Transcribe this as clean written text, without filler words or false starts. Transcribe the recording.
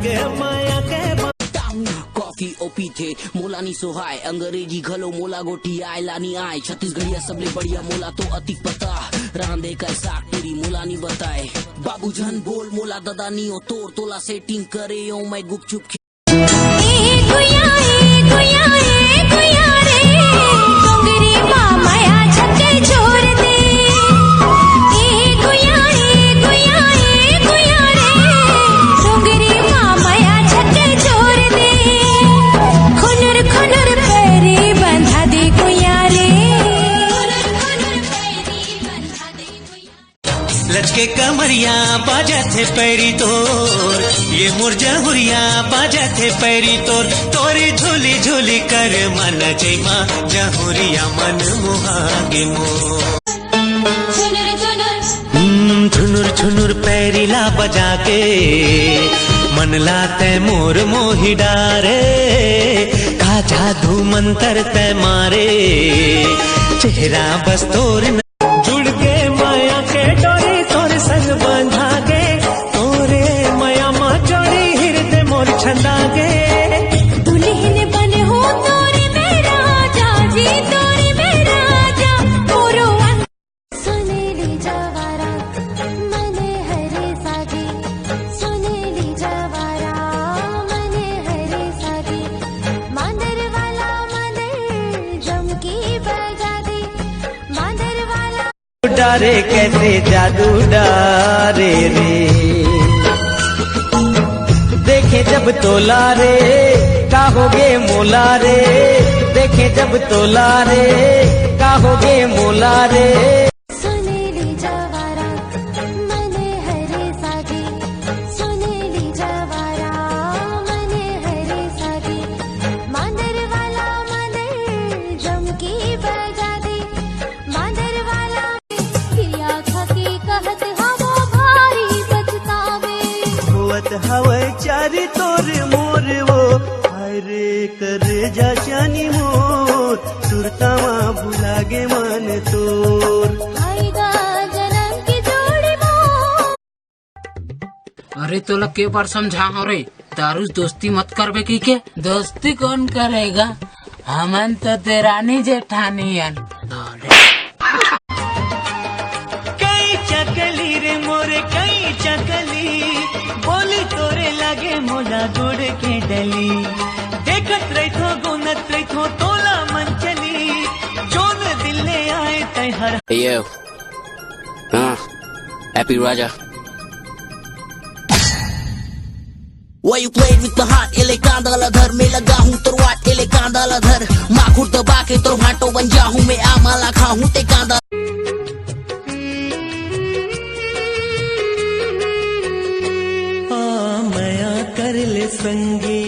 के माया के coffee OP थे मोलानी सोहाय अंग्रेजी घलो मोला गोटी आय लानी आय छत्तीसगढ़िया सबले बढ़िया मोला तो अतिक पता रांधे का साग तेरी मोलानी बताए बाबू जन बोल मोला ददानी ओ तोर तोला सेटिंग करे ओ मैं गुपचुप लचके कमरिया बाजा थे पैरी तोर ये मुरझहुरिया बाजा थे पैरी तोर तोरी झूली झूली कर मन जैमा जहुरिया मन मुहागे मोर छुनुर छुनुर पैरी ला बजा के मन लाते मोर मोही डारे का जादू मंतर ते मारे चेहरा बस तोर जुड़ के माया के डोरी तोर संग बंधा गे तोरे माया मा जोड़ी हृदय मोर छंदा गे दुल्हन बने हो तोरे मेरा जाजी तोरे मेरा जा मोरो सुनेली जवारा मने हरे सागे सुनेली जवारा मने हरे सागे मांदर वाला मंदिर जम की बजा दे मांदर वाला डारे कैसे जादू डारे रे देखे जब तोला रे काहोगे मोला रे देखे जब तोला रे काहोगे मोला रे सुनेली जवारा मने हरे सागे सुनेली जवारा मने हरे सागे मांदर वाला मंदिर जम की बजा दे मांदर वाला पिया खाके कहत हवो भारी बचतावे होत हवे चारी तोर मोर वो हरे कर जा जानी मोर सुरतावा भुलागे मन तोर आएगा जन्म की जोड़ी मोर अरे तो लग के बार समझा हो रे दारू दोस्ती मत करबे की के दोस्ती कौन करेगा हमन तो तेरानी जेठानी कई चकली रे मोरे कई चकली बोली तोरे लागे मोला गुड़ के डली देखत रही थो गुनत रही थो तोला मंचली जोन दिल ले आए तय हर Hey yo, Happy Raja. Why you played with the heart? एले कांदा धर में लगा हूँ तुरवाट एले कांदा धर माखुर दबा के तो भाटो बन जाऊँ मैं आमाला खाऊँ ते कांदा मया कर ले संगी